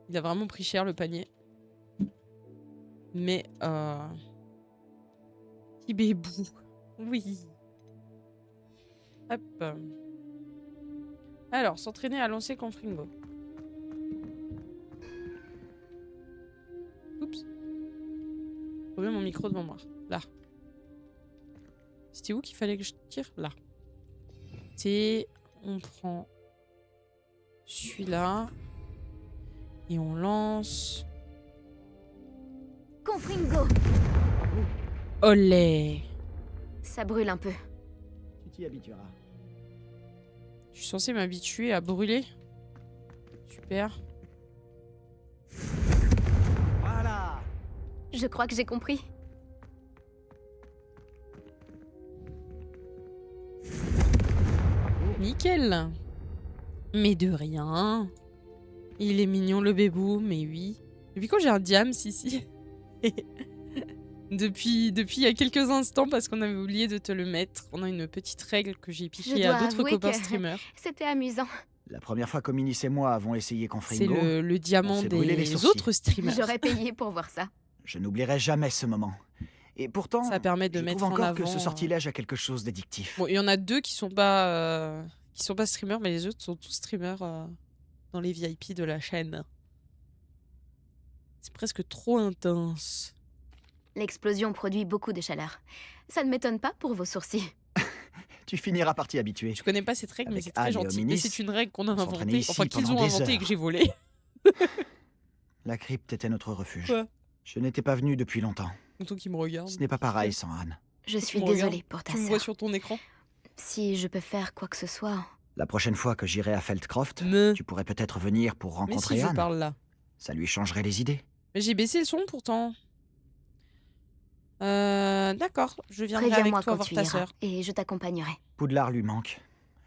Il a vraiment pris cher le panier. Mais, petit bébou. Oui. Hop. Alors, s'entraîner à lancer Confringo. Oups. Je remets mon micro devant moi. Là. C'était où qu'il fallait que je tire? Là. C'est... On prend celui-là. Et on lance... Confringo. Olé! Ça brûle un peu. Tu t'y habitueras. Je suis censée m'habituer à brûler. Super. Voilà. Je crois que j'ai compris. Nickel. Mais de rien. Il est mignon le bébou, mais oui. Depuis quand j'ai un diams ici? Depuis il y a quelques instants parce qu'on avait oublié de te le mettre. On a une petite règle que j'ai Je piquée à dois d'autres avouer copains que streamers. c'était amusant. La première fois qu'Ominis et moi avons essayé C'est Confringo, le diamant on s'est brûlé les des sourcils. autres streamers. J'aurais payé pour voir ça. je n'oublierai jamais ce moment. Et pourtant, Ça permet de je mettre trouve en encore avant... que ce sortilège a quelque chose d'addictif. Bon, il y en a deux qui sont pas streamers, mais les autres sont tous streamers dans les VIP de la chaîne. C'est presque trop intense. L'explosion produit beaucoup de chaleur. Ça ne m'étonne pas pour vos sourcils. Tu finiras par t'y habituer. Je connais pas cette règle, mais Avec c'est très Anne et gentil. Ominis, Et c'est une règle qu'on a on s'entraînait inventée, ici enfin qu'ils pendant ont des inventée et heures. que j'ai volée. La crypte était notre refuge. Quoi? Je n'étais pas venu depuis longtemps. Autant qu'il me regarde. Ce n'est pas pareil sans Anne. Je suis me regardes, désolée pour ta Tu me vois sœur. sur ton écran? Si je peux faire quoi que ce soit... La prochaine fois que j'irai à Feldcroft, Mais tu pourrais peut-être venir pour si rencontrer je Anne. parle là. Ça lui changerait les idées. Mais j'ai baissé le son pourtant. D'accord, je viendrai avec Préviens-moi toi quand voir tu ta iras, sœur. et je t'accompagnerai. Poudlard lui manque.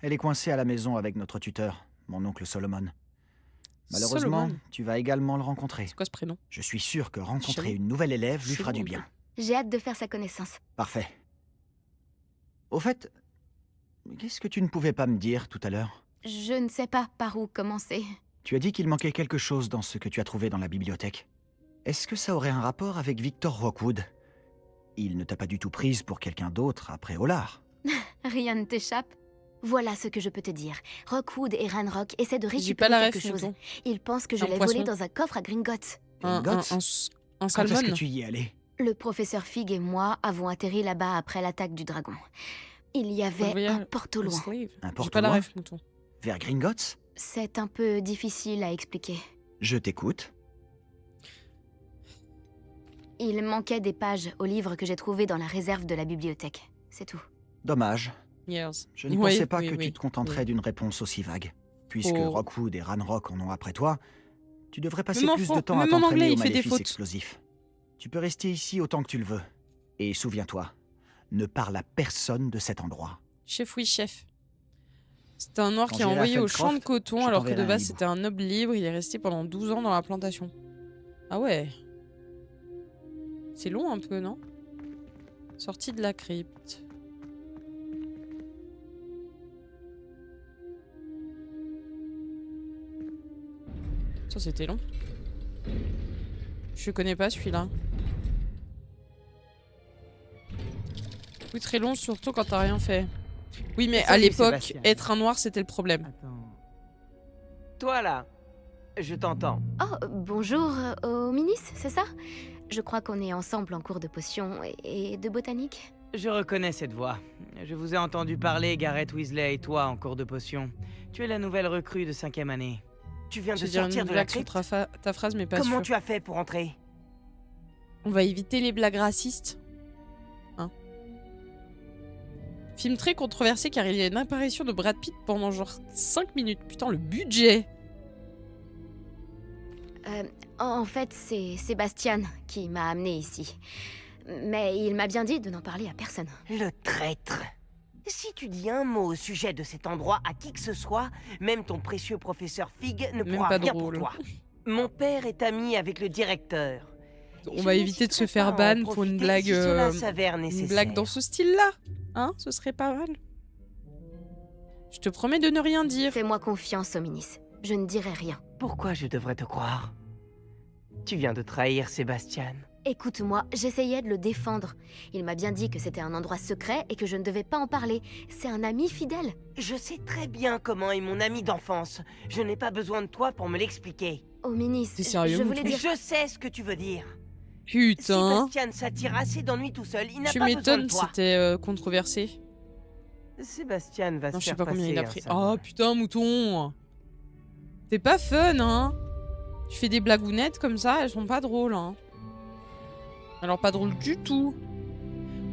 Elle est coincée à la maison avec notre tuteur, mon oncle Solomon. Malheureusement, Solomon. tu vas également le rencontrer. C'est quoi ce prénom? Je suis sûr que rencontrer Chelou. une nouvelle élève lui Chelou fera un du peu. bien. J'ai hâte de faire sa connaissance. Parfait. Au fait, qu'est-ce que tu ne pouvais pas me dire tout à l'heure? Je ne sais pas par où commencer. Tu as dit qu'il manquait quelque chose dans ce que tu as trouvé dans la bibliothèque. Est-ce que ça aurait un rapport avec Victor Rockwood? Il ne t'a pas du tout prise pour quelqu'un d'autre après Olar. Rien ne t'échappe. Voilà ce que je peux te dire. Rockwood et Ranrock essaient de J'ai pas la récupérer ref, quelque chose. mouton. Ils pensent que je Un l'ai poisson. volé dans un coffre à Gringotts. Un Gringotts? Quand est-ce salmon. que tu y es allé? Le professeur Fig et moi avons atterri là-bas après l'attaque du dragon. Il y avait voyage un porte au Un loin. slave. Un J'ai porte pas la loin ref, mouton. Vers Gringotts? C'est un peu difficile à expliquer. Je t'écoute. Il manquait des pages au livre que j'ai trouvé dans la réserve de la bibliothèque. C'est tout. Dommage. Yes. Je ne Oui, pensais pas oui, que oui. tu te contenterais Oui. d'une réponse aussi vague. Puisque Oh. Rockwood et Ranrock en ont après toi, tu devrais passer Même en plus fran- de temps à même en t'entraîner anglais, aux il fait des maléfices fautes. explosifs. Tu peux rester ici autant que tu le veux. Et souviens-toi, ne parle à personne de cet endroit. Chef, oui, chef. C'était un noir Quand qui a j'irai à envoyé au champ de Feldcroft, coton je alors que de t'enverrai un base hibou. c'était un noble libre. Il est resté pendant 12 ans dans la plantation. Ah ouais. C'est long un peu, non? Sortie de la crypte. Ça c'était long. Je connais pas celui-là. Oui, très long, surtout quand t'as rien fait. Oui, mais à Salut, l'époque, Sébastien. être un noir, c'était le problème. Attends. Toi là, je t'entends. Oh, bonjour, Ominis, c'est ça? Je crois qu'on est ensemble en cours de potions et de botanique. Je reconnais cette voix. Je vous ai entendu parler, Gareth Weasley et toi, en cours de potion. Tu es la nouvelle recrue de 5e année. Tu viens de Je vais dire sortir une de la blague sur crypte. ta phrase, mais pas Comment sûr. tu as fait pour entrer? On va éviter les blagues racistes. Hein. Film très controversé car il y a une apparition de Brad Pitt pendant genre 5 minutes. Putain, le budget! En fait, c'est Sébastien qui m'a amené ici. Mais il m'a bien dit de n'en parler à personne. Le traître. Si tu dis un mot au sujet de cet endroit à qui que ce soit, même ton précieux professeur Fig ne Même pourra pas rien drôle. pour toi. Mon père est ami avec le directeur. On va éviter de se faire ban pour une blague, une blague dans ce style-là. Hein? Ce serait pas mal. Je te promets de ne rien dire. Fais-moi confiance, Ominis. Je ne dirai rien. Pourquoi je devrais te croire? Tu viens de trahir Sébastien. Écoute-moi, j'essayais de le défendre. Il m'a bien dit que c'était un endroit secret et que je ne devais pas en parler. C'est un ami fidèle. Je sais très bien comment est mon ami d'enfance. Je n'ai pas besoin de toi pour me l'expliquer. Ominis, T'es sérieux, je voulais Moutou? dire... Je sais ce que tu veux dire. Putain. Sébastien s'attire assez d'ennuis tout seul. Il n'a Tu pas besoin de m'étonnes, toi. c'était controversé. Sébastien va Non, se je sais faire pas combien il a passer, pris. hein, ça. Oh putain, mouton. C'est pas fun, hein. Tu fais des blagounettes comme ça, elles sont pas drôles, hein. Alors pas drôle du tout.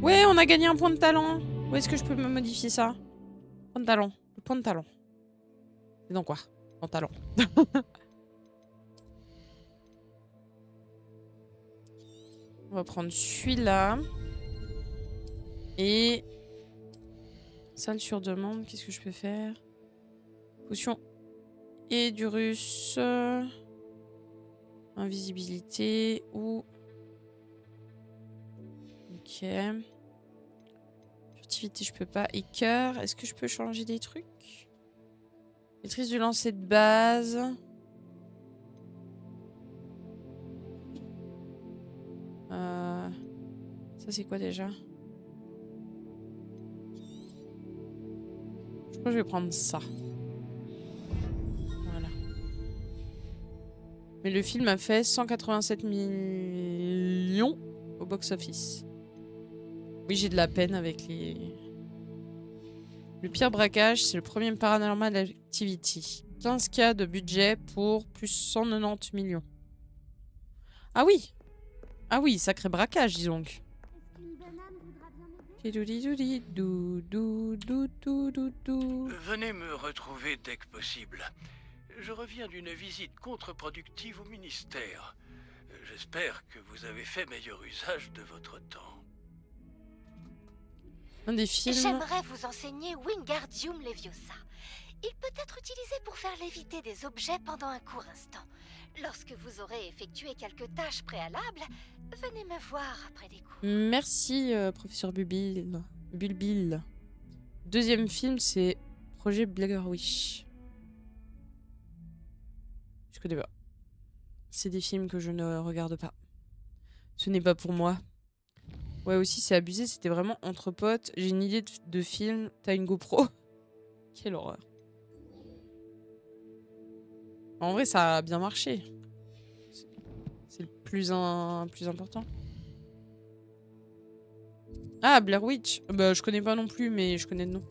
Ouais, on a gagné un point de talent. Où est-ce que je peux me modifier ça? Point de talent. Le point de talent. C'est dans quoi? En talent. On va prendre celui-là. Et... salle sur demande, qu'est-ce que je peux faire? Potion et du russe. Invisibilité ou... Ok. Furtivité, je peux pas. Et cœur, est-ce que je peux changer des trucs? Maîtrise du lancer de base. Ça c'est quoi déjà? Je crois que je vais prendre ça. Voilà. Mais le film a fait 187 millions au box-office. Oui, j'ai de la peine avec les... Le pire braquage, c'est le premier Paranormal Activity. 15K de budget pour plus 190 millions. Ah oui! Ah oui, sacré braquage, disons. Venez me retrouver dès que possible. Je reviens d'une visite contre-productive au ministère. J'espère que vous avez fait meilleur usage de votre temps. Un des films... J'aimerais vous enseigner Wingardium Leviosa. Il peut être utilisé pour faire léviter des objets pendant un court instant. Lorsque vous aurez effectué quelques tâches préalables, venez me voir après des cours. Merci, professeur Bulbil. Bulbil. Deuxième film, c'est Projet Blair Witch. Je connais pas. C'est des films que je ne regarde pas. Ce n'est pas pour moi. Ouais, aussi, c'est abusé. C'était vraiment entre potes. J'ai une idée de film. T'as une GoPro. Quelle horreur. En vrai, ça a bien marché. C'est le plus important. Ah, Blair Witch. Bah, je connais pas non plus, mais je connais le nom.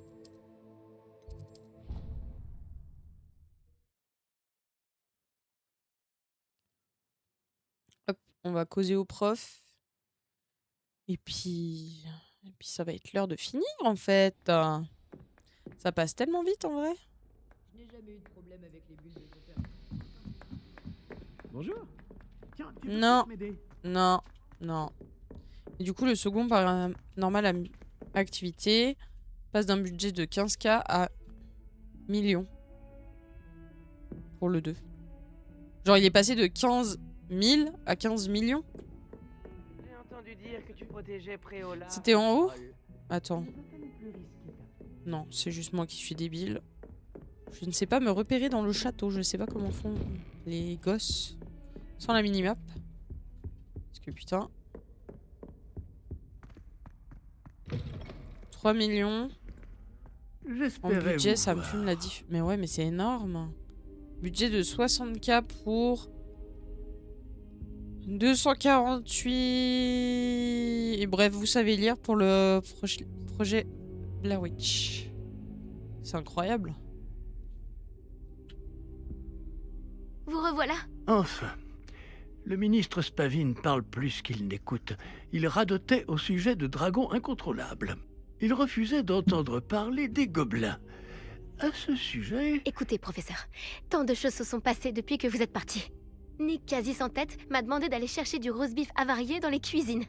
Hop, on va causer au prof. Et puis ça va être l'heure de finir, en fait. Ça passe tellement vite, en vrai. Je n'ai jamais eu de problème avec les bulles de mon père. Bonjour. Tiens, tu Non. peux m'aider? Non, non. Et du coup, le second Paranormal Activité passe d'un budget de 15K à millions. Pour le 2. Genre, il est passé de 15 000 à 15 millions. J'ai entendu dire que tu protégeais Préola. C'était en haut? Troll. Attends. Ce n'est pas le plus risqué. Non, c'est juste moi qui suis débile. Je ne sais pas me repérer dans le château. Je ne sais pas comment font les gosses. Sans la minimap. Parce que putain... 3 millions. En J'espérais budget, vous ça me voir. fume la diff. Mais ouais, mais c'est énorme. Budget de 60K pour 248... Et bref, vous savez lire pour le projet Blair Witch. C'est incroyable. Vous revoilà. Enfin. Le ministre Spavin parle plus qu'il n'écoute. Il radotait au sujet de dragons incontrôlables. Il refusait d'entendre parler des gobelins. À ce sujet... Écoutez, professeur, tant de choses se sont passées depuis que vous êtes parti. Nick, quasi sans tête, m'a demandé d'aller chercher du roast beef avarié dans les cuisines.